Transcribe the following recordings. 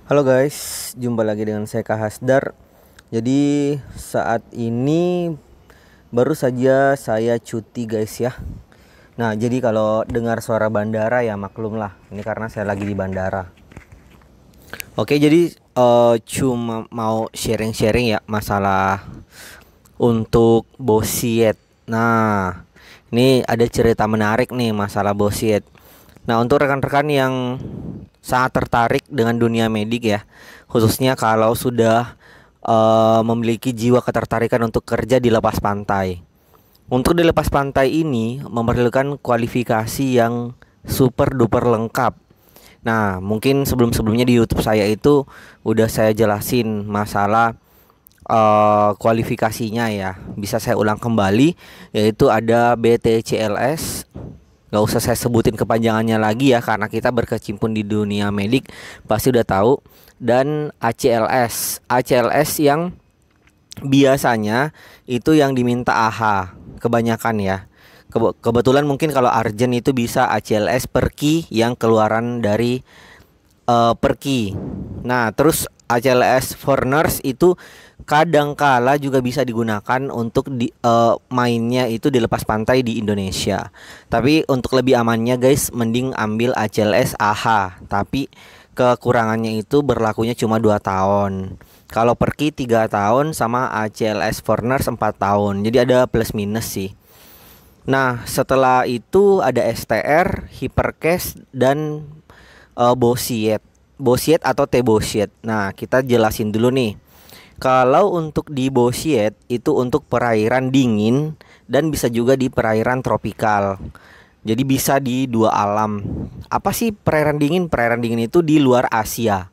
Halo guys, jumpa lagi dengan saya Kak Hasdar. Jadi saat ini baru saja saya cuti guys ya. Nah jadi kalau dengar suara bandara ya maklum lah. Ini karena saya lagi di bandara. Oke jadi cuma mau sharing-sharing ya masalah untuk Bosiet. Nah ini ada cerita menarik nih masalah Bosiet. Nah untuk rekan-rekan yang sangat tertarik dengan dunia medik ya, khususnya kalau sudah memiliki jiwa ketertarikan untuk kerja di lepas pantai. Untuk di lepas pantai ini memerlukan kualifikasi yang super duper lengkap. Nah, mungkin sebelum-sebelumnya di YouTube saya itu udah saya jelasin masalah kualifikasinya ya. Bisa saya ulang kembali, yaitu ada BTCLS. Gak usah saya sebutin kepanjangannya lagi ya, karena kita berkecimpung di dunia medik pasti udah tahu. Dan ACLS, ACLS yang biasanya itu yang diminta AHA kebanyakan ya. Kebetulan mungkin kalau Arjen itu bisa ACLS Perki yang keluaran dari Perki. Nah terus ACLS for nurse itu kadangkala juga bisa digunakan untuk mainnya itu di lepas pantai di Indonesia. Tapi untuk lebih amannya guys, mending ambil ACLS AHA. Tapi kekurangannya itu berlakunya cuma 2 tahun. Kalau Perki 3 tahun sama ACLS for nurse 4 tahun. Jadi ada plus minus sih. Nah setelah itu ada STR, Hypercase, dan Bosiet. Bosiet atau T-Bosiet. Nah kita jelasin dulu nih. Kalau untuk di Bosiet itu untuk perairan dingin dan bisa juga di perairan tropikal. Jadi bisa di dua alam. Apa sih perairan dingin? Perairan dingin itu di luar Asia.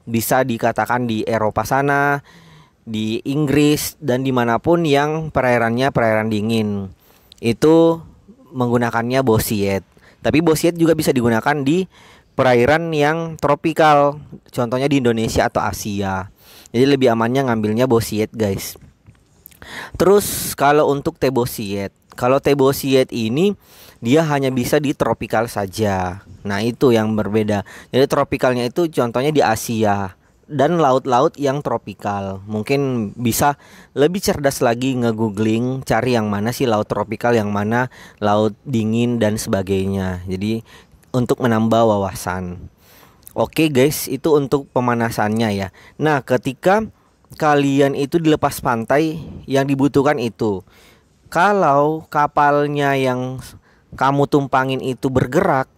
Bisa dikatakan di Eropa sana, di Inggris, dan dimanapun yang perairannya perairan dingin. Itu menggunakannya Bosiet. Tapi Bosiet juga bisa digunakan di perairan yang tropikal. Contohnya di Indonesia atau Asia. Jadi lebih amannya ngambilnya Bosiet guys. Terus kalau untuk T-Bosiet, kalau T-Bosiet ini dia hanya bisa di tropikal saja. Nah itu yang berbeda. Jadi tropikalnya itu contohnya di Asia dan laut-laut yang tropikal. Mungkin bisa lebih cerdas lagi nge-googling, cari yang mana sih laut tropikal, yang mana laut dingin dan sebagainya. Jadi untuk menambah wawasan. Oke guys, itu untuk pemanasannya ya. Nah, ketika kalian itu dilepas pantai, yang dibutuhkan itu, kalau kapalnya yang kamu tumpangin itu bergerak,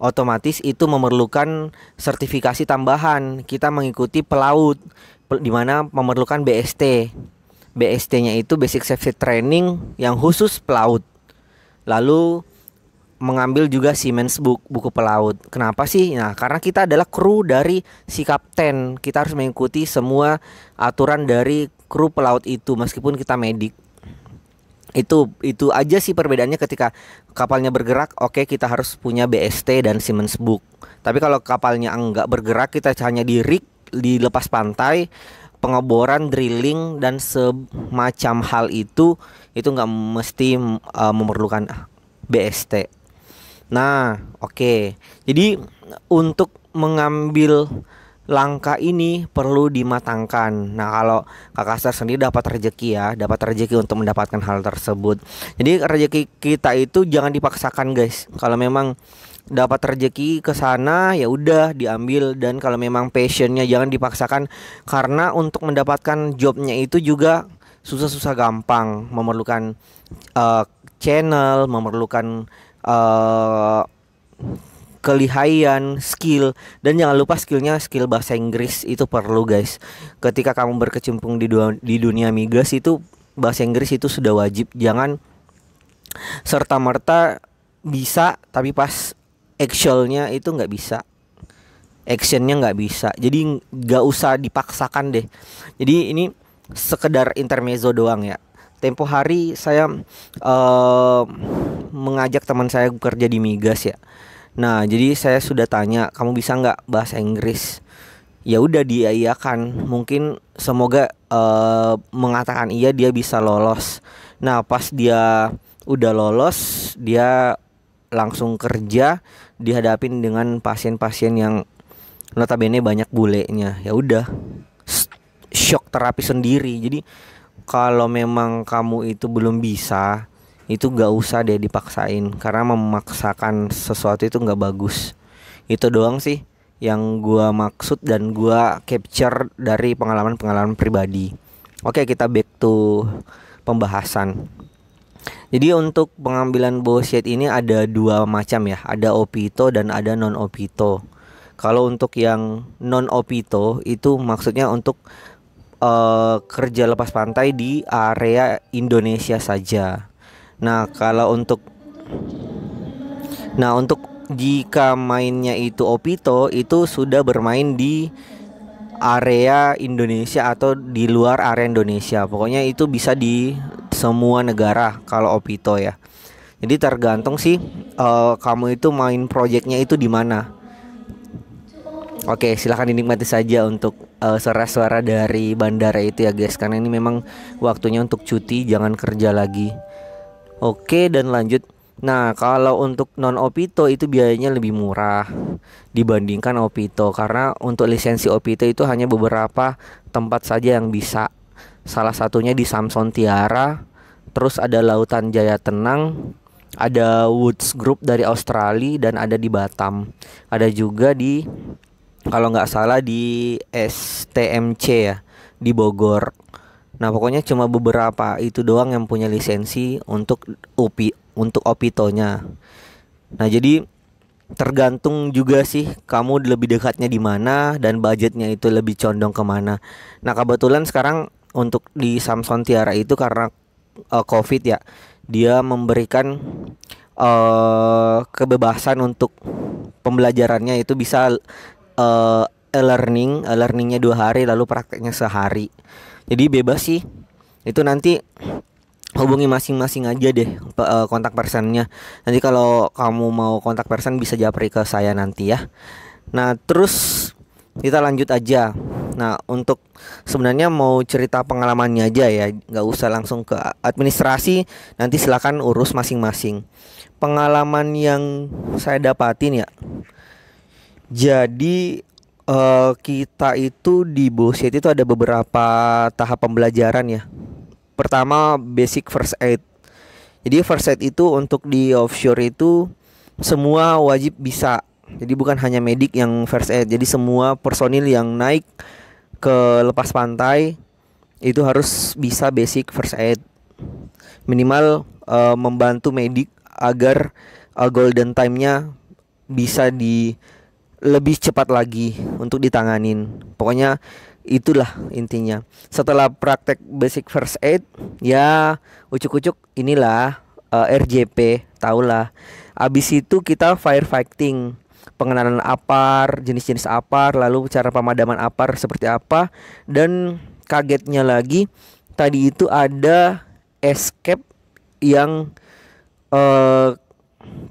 otomatis itu memerlukan sertifikasi tambahan. Kita mengikuti pelaut, di mana memerlukan BST. BST-nya itu Basic Safety Training yang khusus pelaut. Lalu mengambil juga Siemens Book, buku pelaut. Kenapa sih? Nah, karena kita adalah kru dari si kapten. Kita harus mengikuti semua aturan dari kru pelaut itu meskipun kita medik. Itu aja sih perbedaannya ketika kapalnya bergerak. Oke, kita harus punya BST dan Siemens Book. Tapi kalau kapalnya enggak bergerak, kita hanya di rig, di lepas pantai, pengeboran, drilling dan semacam hal itu nggak mesti memerlukan BST. Nah, oke. Jadi untuk mengambil langkah ini perlu dimatangkan. Nah, kalau Kakak Star sendiri dapat rezeki ya, dapat rezeki untuk mendapatkan hal tersebut. Jadi rezeki kita itu jangan dipaksakan, guys. Kalau memang dapat rezeki ke sana ya udah diambil, dan kalau memang passionnya jangan dipaksakan, karena untuk mendapatkan jobnya itu juga susah-susah gampang, memerlukan channel, memerlukan uh, kelihayan, skill, dan jangan lupa skillnya skill bahasa Inggris itu perlu guys. Ketika kamu berkecimpung di dunia migas itu bahasa Inggris itu sudah wajib. Jangan serta merta bisa tapi pas actualnya itu nggak bisa, actionnya nggak bisa. Jadi nggak usah dipaksakan deh. Jadi ini sekedar intermezzo doang ya. Tempo hari saya mengajak teman saya bekerja di migas ya. Nah jadi saya sudah tanya, kamu bisa nggak bahasa Inggris? Ya udah diiyakan. Mungkin semoga mengatakan iya dia bisa lolos. Nah pas dia udah lolos, dia langsung kerja dihadapin dengan pasien-pasien yang notabene banyak bulenya. Ya udah, shock terapi sendiri. Jadi kalau memang kamu itu belum bisa, itu gak usah deh dipaksain, karena memaksakan sesuatu itu gak bagus. Itu doang sih yang gua maksud dan gua capture dari pengalaman-pengalaman pribadi. Oke, kita back to pembahasan. Jadi untuk pengambilan bauxite ini ada dua macam ya, ada opito dan ada non opito. Kalau untuk yang non opito itu maksudnya untuk kerja lepas pantai di area Indonesia saja. Nah, untuk jika mainnya itu opito, itu sudah bermain di area Indonesia atau di luar area Indonesia. Pokoknya itu bisa di semua negara kalau opito ya. Jadi tergantung sih kamu itu main projectnya itu di mana. Oke, silahkan dinikmati saja untuk suara-suara dari bandara itu ya guys, karena ini memang waktunya untuk cuti, jangan kerja lagi. Oke, dan lanjut. Nah, kalau untuk non opito itu biayanya lebih murah dibandingkan opito, karena untuk lisensi opito itu hanya beberapa tempat saja yang bisa. Salah satunya di Samson Tiara, terus ada Lautan Jaya Tenang, ada Woods Group dari Australia, dan ada di Batam. Ada juga di, kalau nggak salah, di STMC ya, di Bogor. Nah, pokoknya cuma beberapa itu doang yang punya lisensi untuk opitonya. Nah, jadi tergantung juga sih kamu lebih dekatnya di mana dan budgetnya itu lebih condong kemana. Nah, kebetulan sekarang untuk di Samson Tiara itu karena COVID ya, dia memberikan kebebasan untuk pembelajarannya itu bisa e-learningnya 2 hari lalu prakteknya sehari. Jadi bebas sih. Itu nanti hubungi masing-masing aja deh kontak personnya. Nanti kalau kamu mau kontak person bisa japri ke saya nanti ya. Nah, terus kita lanjut aja. Nah, untuk sebenarnya mau cerita pengalamannya aja ya, nggak usah langsung ke administrasi. Nanti silakan urus masing-masing. Pengalaman yang saya dapatin ya, jadi kita itu di bauxite itu ada beberapa tahap pembelajaran ya. Pertama, basic first aid. Jadi first aid itu untuk di offshore itu semua wajib bisa. Jadi bukan hanya medik yang first aid. Jadi semua personil yang naik ke lepas pantai itu harus bisa basic first aid. Minimal membantu medik agar golden time-nya bisa lebih cepat lagi untuk ditanganin. Pokoknya itulah intinya. Setelah praktek basic first aid, ya ucuk-ucuk inilah RJP, tahulah. Abis itu kita firefighting, pengenalan APAR, jenis-jenis APAR, lalu cara pemadaman APAR seperti apa. Dan kagetnya lagi, tadi itu ada escape yang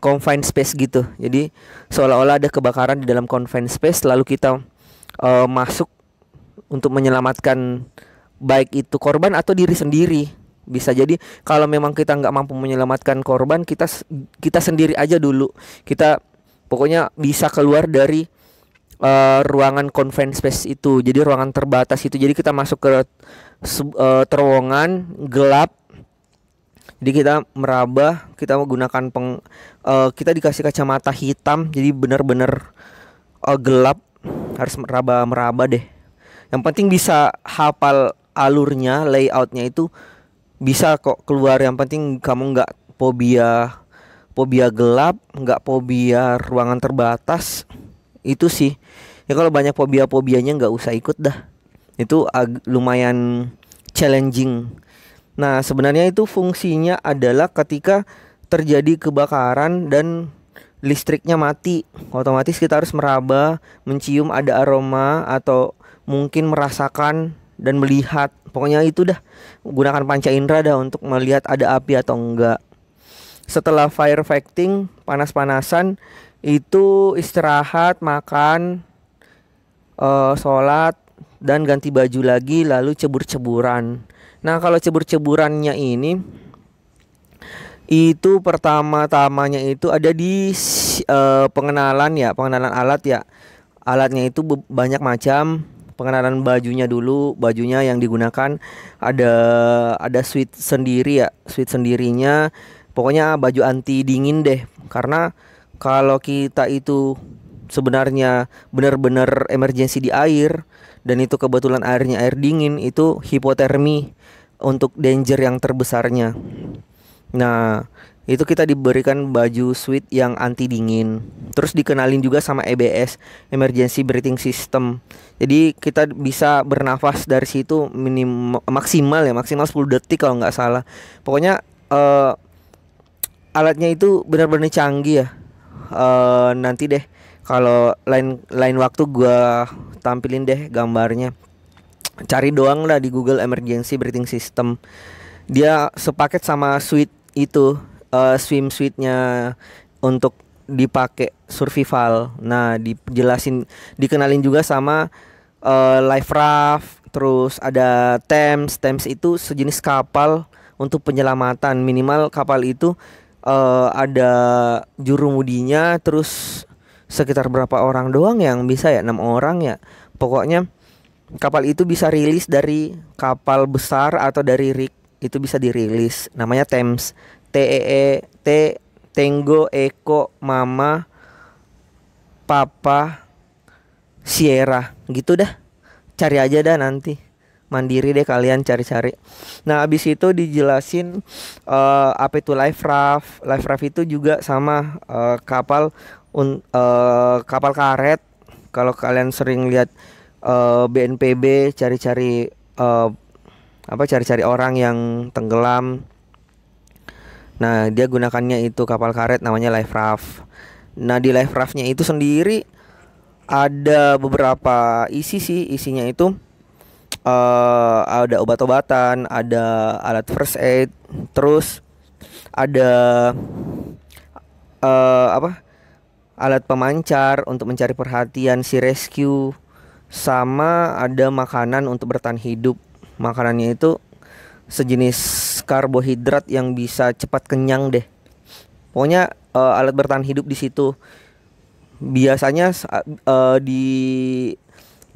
confined space gitu. Jadi seolah-olah ada kebakaran di dalam confined space, lalu kita masuk untuk menyelamatkan baik itu korban atau diri sendiri. Bisa jadi kalau memang kita nggak mampu menyelamatkan korban, kita sendiri aja dulu. Kita pokoknya bisa keluar dari ruangan confined space itu. Jadi ruangan terbatas itu. Jadi kita masuk ke terowongan gelap. Jadi kita meraba, kita menggunakan kita dikasih kacamata hitam, jadi benar-benar gelap, harus meraba deh. Yang penting bisa hafal alurnya, layoutnya itu bisa kok keluar. Yang penting kamu nggak fobia gelap, nggak fobia ruangan terbatas. Itu sih. Ya kalau banyak fobianya nggak usah ikut dah. Itu lumayan challenging. Nah, sebenarnya itu fungsinya adalah ketika terjadi kebakaran dan listriknya mati, otomatis kita harus meraba, mencium ada aroma atau mungkin merasakan dan melihat. Pokoknya itu dah, gunakan panca indera dah untuk melihat ada api atau enggak. Setelah firefighting, panas-panasan, itu istirahat, makan, sholat, dan ganti baju lagi, lalu cebur-ceburan. Nah, kalau cebur-ceburannya ini itu pertama-tamanya itu ada di pengenalan alat ya. Alatnya itu banyak macam. Pengenalan bajunya dulu, bajunya yang digunakan ada suite sendiri ya, suite sendirinya. Pokoknya baju anti dingin deh. Karena kalau kita itu sebenarnya benar-benar emergensi di air dan itu kebetulan airnya air dingin, itu hipotermi untuk danger yang terbesarnya. Nah, itu kita diberikan baju suit yang anti dingin. Terus dikenalin juga sama EBS, Emergency Breathing System. Jadi kita bisa bernafas dari situ maksimal ya, maksimal 10 detik kalau nggak salah. Pokoknya alatnya itu benar-benar canggih ya. Nanti deh kalau lain lain waktu gua tampilin deh gambarnya. Cari doang lah di Google Emergency Breathing System. Dia sepaket sama suite itu, swimsuitnya untuk dipakai survival. Nah, dikenalin juga sama life raft. Terus ada Thames. Thames itu sejenis kapal untuk penyelamatan. Minimal kapal itu ada juru mudinya. Terus sekitar berapa orang doang yang bisa ya, 6 orang ya. Pokoknya kapal itu bisa rilis dari kapal besar atau dari rig, itu bisa dirilis. Namanya Thames. T Tango Eko Mama Papa Sierra gitu dah. Cari aja dah nanti. Mandiri deh kalian cari-cari. Nah, abis itu dijelasin apa itu life raft. Life raft itu juga sama kapal karet. Kalau kalian sering lihat BNPB cari-cari cari-cari orang yang tenggelam. Nah, dia gunakannya itu kapal karet namanya life raft. Nah, di life raftnya itu sendiri ada beberapa isinya itu ada obat-obatan, ada alat first aid, terus ada alat pemancar untuk mencari perhatian si rescue, sama ada makanan untuk bertahan hidup. Makanannya itu sejenis karbohidrat yang bisa cepat kenyang deh. Pokoknya alat bertahan hidup di situ. Biasanya di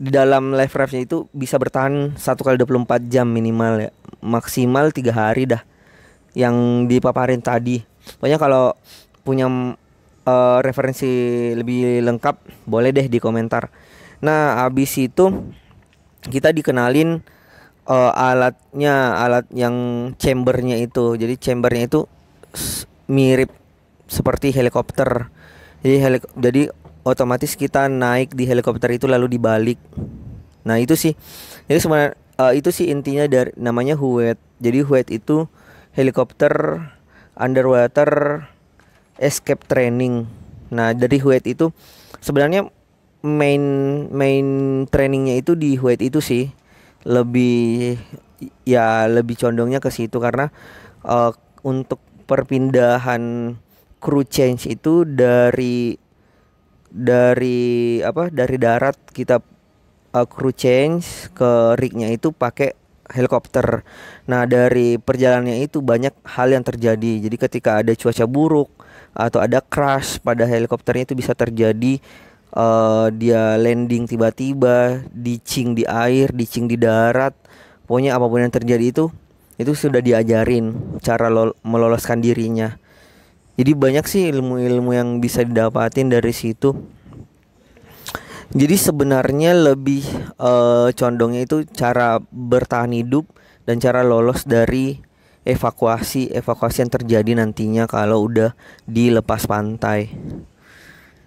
dalam life raftnya itu bisa bertahan 1 kali 24 jam minimal ya. Maksimal 3 hari dah yang dipaparin tadi. Pokoknya kalau punya referensi lebih lengkap boleh deh di komentar. Nah, habis itu kita dikenalin alat yang chambernya itu. Jadi chambernya itu mirip seperti helikopter. Jadi otomatis kita naik di helikopter itu lalu dibalik. Nah, itu sih. Jadi sebenarnya itu sih intinya dari namanya HUET. Jadi HUET itu helikopter underwater escape training. Nah, dari HUET itu sebenarnya main trainingnya itu di HUET itu sih. Lebih condongnya ke situ karena untuk perpindahan crew change itu dari darat kita crew change ke rignya itu pakai helikopter. Nah, dari perjalanannya itu banyak hal yang terjadi. Jadi ketika ada cuaca buruk atau ada crash pada helikopternya itu bisa terjadi. Dia landing tiba-tiba, ditching di air, ditching di darat. Pokoknya apapun yang terjadi itu sudah diajarin cara meloloskan dirinya. Jadi banyak sih ilmu-ilmu yang bisa didapatin dari situ. Jadi sebenarnya lebih condongnya itu cara bertahan hidup dan cara lolos dari evakuasi yang terjadi nantinya kalau udah dilepas pantai.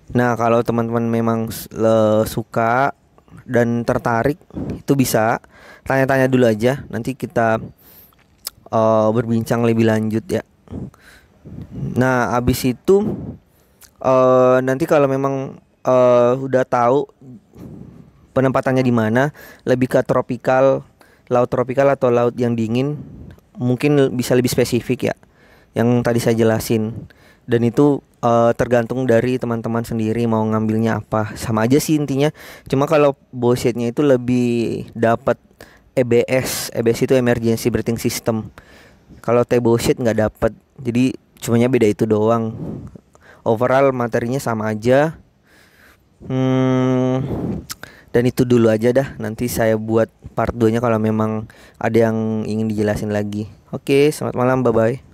Nah, kalau teman-teman memang suka dan tertarik, itu bisa tanya-tanya dulu aja. Nanti kita berbincang lebih lanjut ya. Nah, abis itu nanti kalau memang udah tahu penempatannya di mana, lebih ke laut tropikal atau laut yang dingin, mungkin bisa lebih spesifik ya, yang tadi saya jelasin. Dan itu tergantung dari teman-teman sendiri mau ngambilnya apa. Sama aja sih intinya. Cuma kalau bowsheetnya itu lebih dapat EBS. EBS itu Emergency Breathing System. Kalau T-bowsheet nggak dapat. Jadi cumanya beda itu doang. Overall materinya sama aja. Dan itu dulu aja dah. Nanti saya buat part 2-nya kalau memang ada yang ingin dijelasin lagi. Oke, selamat malam, bye bye.